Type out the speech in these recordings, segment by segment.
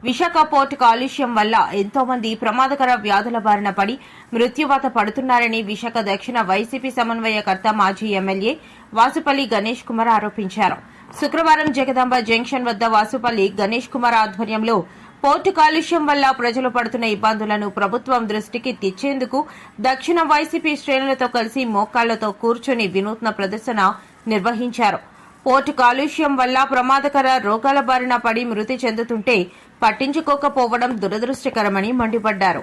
Visakha port కాలుష్యం వల్ల ఎంతో మంది ప్రమాదకర వ్యాధుల బారిన పడి మృత్యువాత పడుతున్నారని విశాఖ దక్షిణ వైసీపీ సమన్వయకర్త మాజీ ఎమ్మెల్యే వాసుపల్లి గణేష్ కుమార్ ఆరోపించారు. శుక్రవారం జగదాంబ జంక్షన్ వద్ద వాసుపల్లి గణేష్ కుమార్ ఆధ్వర్యంలో పోర్టు కాలుష్యం వల్ల ప్రజలు పడుతున్న ఇబ్బందులను ప్రభుత్వం దృష్టికి తెచ్చేందుకు దక్షిణ వైసీపీ శ్రేణులతో కలిసి మోకాళ్లతో కూర్చొని వినూత్న ప్రదర్శన నిర్వహించారు. పోర్టు కాలుష్యం వల్ల ప్రమాదకర రోగాల బారిన పడి మృతి చెందుతుంటే పట్టించుకోకపోవడం దురదృష్టకరమని మండిపడ్డారు.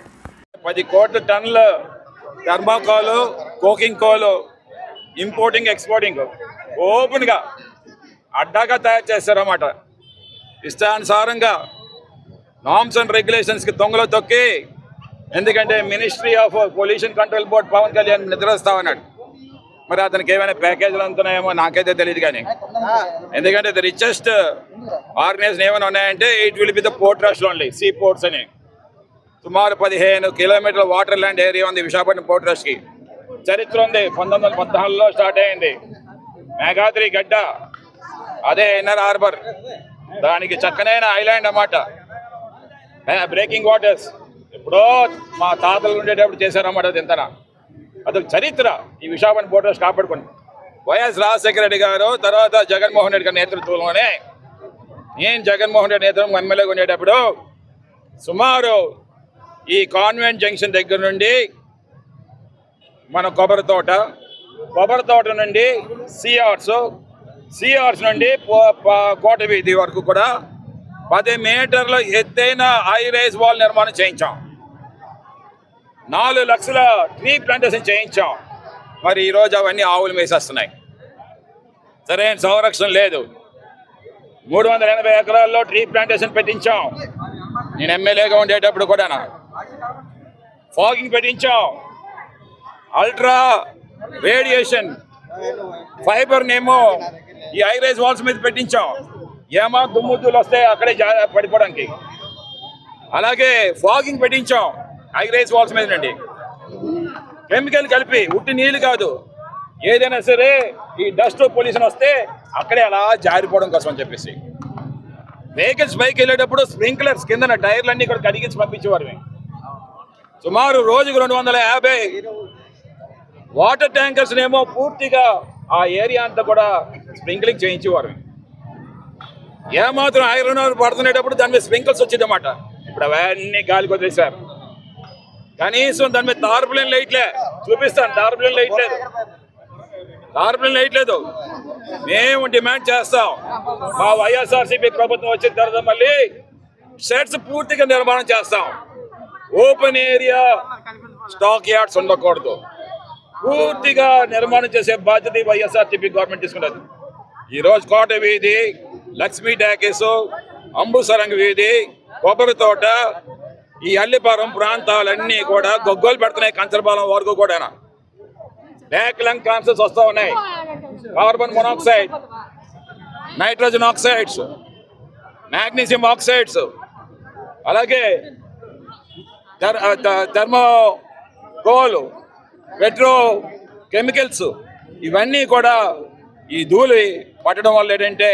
10 కోట్ల టన్నుల thermocol, coking coal importing exporting open గా అడ్డాగా తయారు చేస్తారన్నమాట. ఇష్టానుసారంగా నామ్స్ అండ్ రెగ్యులేషన్స్ కి దొంగలు తొక్కి, ఎందుకంటే ministry of pollution control board Pawan Kalyan నిద్రస్తామన్నాడు. మరి అతనికి ఏమైనా ప్యాకేజీలు అందుతున్నాయేమో నాకైతే తెలియదు. కానీ ఎందుకంటే ద రిచెస్ట్ ఆర్గనైజేషన్ ఏమైనా ఉన్నాయంటే it will be the port trust only, see ports అని. సుమారు 15 కిలోమీటర్ల వాటర్ ల్యాండ్ ఏరియా ఉంది విశాఖపట్నం పోర్ట్ ట్రస్ట్కి. చరిత్ర ఉంది. 1914లో స్టార్ట్ అయింది. మేఘాద్రి గడ్డ, అదే ఇన్నర్ హార్బర్, దానికి చక్కనైన ఐలాండ్ అన్నమాట. బ్రేకింగ్ వాటర్స్ ఎప్పుడో మా తాతలు ఉండేటప్పుడు చేశారన్నమాట. అది ఎంతనా అదొక చరిత్ర. ఈ విశాఖపట్నం పోర్ట్ ట్రస్ట్ కాపాడుకోండి. వైఎస్ రాజశేఖర రెడ్డి గారు, తర్వాత జగన్మోహన్ రెడ్డి గారి నేతృత్వంలోనే, నేను జగన్మోహన్ రెడ్డి నేతృత్వం ఎమ్మెల్యేగా ఉండేటప్పుడు సుమారు ఈ కాన్వెంట్ జంక్షన్ దగ్గర నుండి మన కొబ్బరి తోట నుండి సిఆర్స్ నుండి కోట వీధి వరకు కూడా 10 మీటర్ల ఎత్తైన హై రైజ్ వాల్ నిర్మాణం చేయించాం. 4 లక్షల ట్రీ ప్లాంటేషన్ చేయించాం. మరి ఈరోజు అవన్నీ ఆవులు మేసేస్తున్నాయి. సరైన సంరక్షణ లేదు. 380 ఎకరాల్లో ట్రీ ప్లాంటేషన్ పెట్టించాం. నేను ఎమ్మెల్యేగా ఉండేటప్పుడు కూడా ఫాగింగ్ పెట్టించాం. అల్ట్రా రేడియేషన్ ఫైబర్నేమో ఈ హై రైజ్ వాల్స్ మీద పెట్టించాం. ఏమా దుమ్ముద్దులు వస్తే అక్కడే పడిపోవడానికి. అలాగే ఫాగింగ్ పెట్టించాం హై రైజ్ వాల్స్ మీద నుండి. కెమికల్ కలిపి, ఉట్టి నీళ్ళు కాదు, ఏదైనా సరే ఈ డస్ట్ పొల్యూషన్ వస్తే అక్కడే అలా జారిపోవడం కోసం అని చెప్పేసి వెహికల్స్ పైకి వెళ్ళేటప్పుడు స్ప్రింక్లర్స్ కింద టైర్లన్నీ కూడా కడిగించి పంపించేవారు. సుమారు రోజుకు 250 వాటర్ ట్యాంకర్స్ ఏమో పూర్తిగా ఆ ఏరియా అంతా కూడా స్ప్రింక్లింగ్ చేయించేవారు. ఏమాత్రం ఐరన్ పడుతునేటప్పుడు దాని మీద స్ప్రింకిల్స్ వచ్చేదన్నమాట. ఇప్పుడు అవన్నీ గాలికి వదిలేశారు. కనీసం దాని మీద టార్పులిన్ లైట్లే చూపిస్తాను. టార్పులిన్ లైట్ లేదు. మేము డిమాండ్ చేస్తాం. మా వైఎస్ఆర్సీపీ ప్రభుత్వం వచ్చిన తర్వాత మళ్ళీ షెడ్స్ పూర్తిగా నిర్మాణం చేస్తాం. ఓపెన్ ఏరియా స్టాక్ యార్డ్స్ ఉండకూడదు. పూర్తిగా నిర్మాణం చేసే బాధ్యత వైఎస్ఆర్సీపీ గవర్నమెంట్ తీసుకున్నది. ఈరోజు కోట వీధి, లక్ష్మీ డాకేస్, అంబుసరంగ వీధి, కొబ్బరి తోట, ఈ అల్లిపురం ప్రాంతాలన్నీ కూడా గొగ్గోలు పెడుతున్నాయి. కంచరపాలెం వరకు కూడా బ్లాక్ లంగ్ క్యాన్సర్స్ వస్తూ ఉన్నాయి. Carbon monoxide, nitrogen oxides, magnesium oxides, అలాగే థర్మోకోల్, పెట్రో కెమికల్స్, ఇవన్నీ కూడా ఈ ధూళి పట్టడం వల్ల ఏంటంటే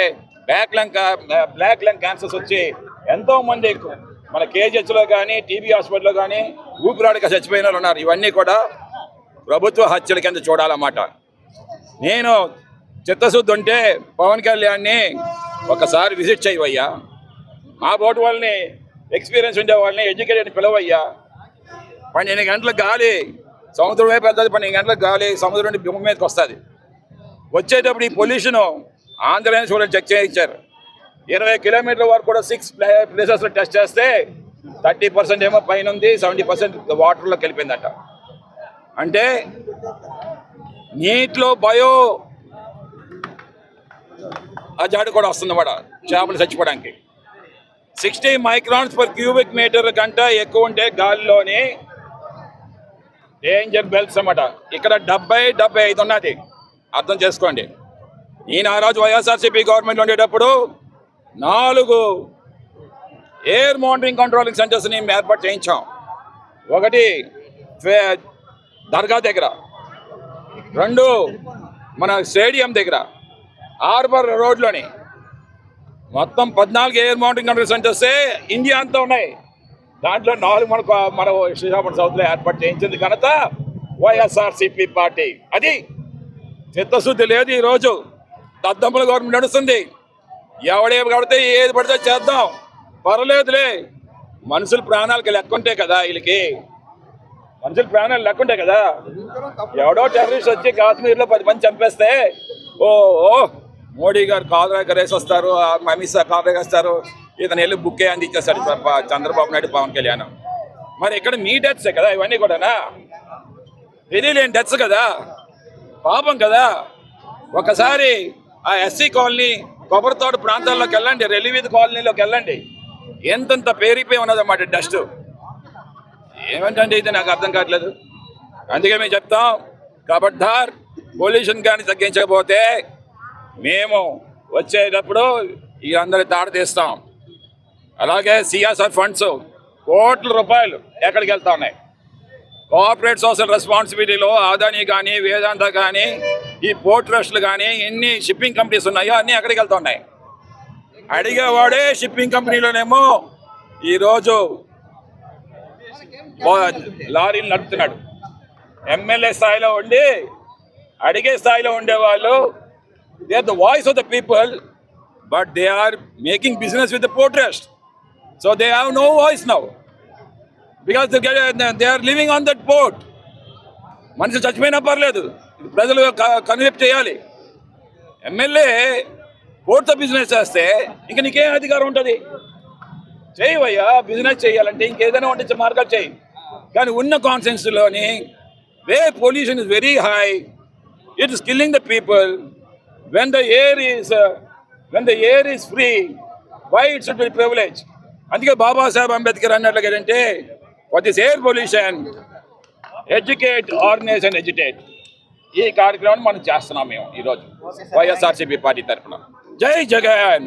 బ్లాక్ లంగ్ క్యాన్సర్స్ వచ్చి ఎంతో మంది మన కేజీహెచ్లో కానీ, టీబీ హాస్పిటల్లో కానీ ఊపిరాడక చచ్చిపోయిన వాళ్ళు ఉన్నారు. ఇవన్నీ కూడా ప్రభుత్వ హత్యల కింద చూడాలన్నమాట. నేను చిత్తశుద్ధి ఉంటే పవన్ కళ్యాణ్ని ఒకసారి విజిట్ చేయవయ్యా. మా బోటు వాళ్ళని, ఎక్స్పీరియన్స్ ఉండే వాళ్ళని, ఎడ్యుకేటెడ్ పిలవయ్యా. 12 గంటల గాలి సముద్రం వైపు వెళ్తుంది. 12 గంటల గాలి సముద్రం నుండి భూమి మీదకి వస్తుంది. వచ్చేటప్పుడు ఈ పొల్యూషను ఆంధ్రప్రదేశ్ కూడా చెక్ చేయించారు. 20 కిలోమీటర్ల వరకు కూడా 6 ప్లేసెస్లో టెస్ట్ చేస్తే 30% ఏమో పైన ఉంది, 70% వాటర్లోకి వెళ్ళిపోయిందట. అంటే నీటిలో బయో అజాడు కూడా వస్తుందన్నమాట చేపలు చచ్చిపోవడానికి. 60 మైక్రాన్స్ పర్ క్యూబిక్ మీటర్ కంటే ఎక్కువ ఉంటే గాలిలోని డేంజర్ బెల్ట్స్ అన్నమాట. ఇక్కడ 70-75 ఉన్నది. అర్థం చేసుకోండి. నేను ఆ రోజు వైఎస్ఆర్సీపీ గవర్నమెంట్ ఉండేటప్పుడు 4 ఎయిర్ మానిటరింగ్ కంట్రోలింగ్ సెంటర్స్ని ఏర్పాటు చేయించాం. ఒకటి దర్గా దగ్గర, 2 మన స్టేడియం దగ్గర, హార్బర్ రోడ్లోని, మొత్తం 14 air mounting control centres India అంతా ఉన్నాయి. దాంట్లో 4 మన శ్రీకాకుళం సౌత్లో ఏర్పాటు చేయించింది ఘనత వైఎస్ఆర్సీపీ పార్టీ. అది చిత్తశుద్ధి లేదు. ఈరోజు దద్దమ్మల గవర్నమెంట్ నడుస్తుంది. ఎవడేమి కడితే ఏది పడితే చేద్దాం, పర్లేదులే. మనుషుల ప్రాణాలకి లెక్క ఉంటాయి కదా, వీళ్ళకి మనుషుల ప్రాణాలు లెక్క ఉంటాయి కదా. ఎవడో టెర్రరిస్ట్ వచ్చి కాశ్మీర్లో 10 మంది చంపేస్తే ఓ మోడీ గారు కాలు ఎగరేసి వస్తారు, అమిత్ షా కాలు ఎగేస్తారు, ఇతను వెళ్ళి బుక్కే అందించేస్తాడు చంద్రబాబు నాయుడు, పవన్ కళ్యాణ్. మరి ఇక్కడ మీ డెత్సే కదా ఇవన్నీ కూడానా? తెలియలేని డెత్స్ కదా, పాపం కదా. ఒకసారి ఆ ఎస్సీ కాలనీ కొబ్బరితోట ప్రాంతాల్లోకి వెళ్ళండి, రెలివీధి కాలనీలోకి వెళ్ళండి, ఎంతంత పేరిపోయి ఉన్నదన్నమాట డస్ట్. ఏమంటే ఇది నాకు అర్థం కావట్లేదు. అందుకే మేము చెప్తాం, కబడ్దార్ పొల్యూషన్ కానీ తగ్గించకపోతే మేము వచ్చేటప్పుడు ఈ అందరి తాడ తీస్తాం. అలాగే సిఎస్ఆర్ ఫండ్స్ కోట్ల రూపాయలు ఎక్కడికి వెళ్తా ఉన్నాయి. కార్పొరేట్ సోషల్ రెస్పాన్సిబిలిటీలో అదానీ కానీ, వేదాంత కానీ, ఈ పోర్ట్ ట్రస్ట్లు కానీ, ఎన్ని షిప్పింగ్ కంపెనీస్ ఉన్నాయో అన్నీ ఎక్కడికి వెళ్తా ఉన్నాయి. అడిగేవాడే షిప్పింగ్ కంపెనీలోనేమో ఈరోజు లారీలు నడుపుతున్నాడు. ఎమ్మెల్యే స్థాయిలో ఉండి అడిగే స్థాయిలో ఉండేవాళ్ళు, they are the voice of the people, but they are making business with the port trust. So they have no voice now because they are living on that port. మనిషి చచ్చిపోయినా పర్లేదు, ప్రజలు కన్విప్ చేయాలి. ఎమ్మెల్యే పోర్ట్తో బిజినెస్ చేస్తే ఇంక నీకేం అధికారం ఉంటుంది? చేయవయ్యా, బిజినెస్ చేయాలంటే ఇంకేదైనా వండించే మార్గాలు చేయి. కానీ ఉన్న కాన్సెన్స్లోని way pollution is very high, it is killing the people. when the air is free, why it should be privilege? అందుకే బాబాసాహెబ్ అంబేద్కర్ అన్నట్లుగా ఏంటంటే, for this air pollution, educate, organize and agitate. ఈ కార్యక్రమాన్ని మనం చేస్తున్నాం మేము ఈరోజు వైఎస్ఆర్సీపీ పార్టీ తరఫున. జై జగన్.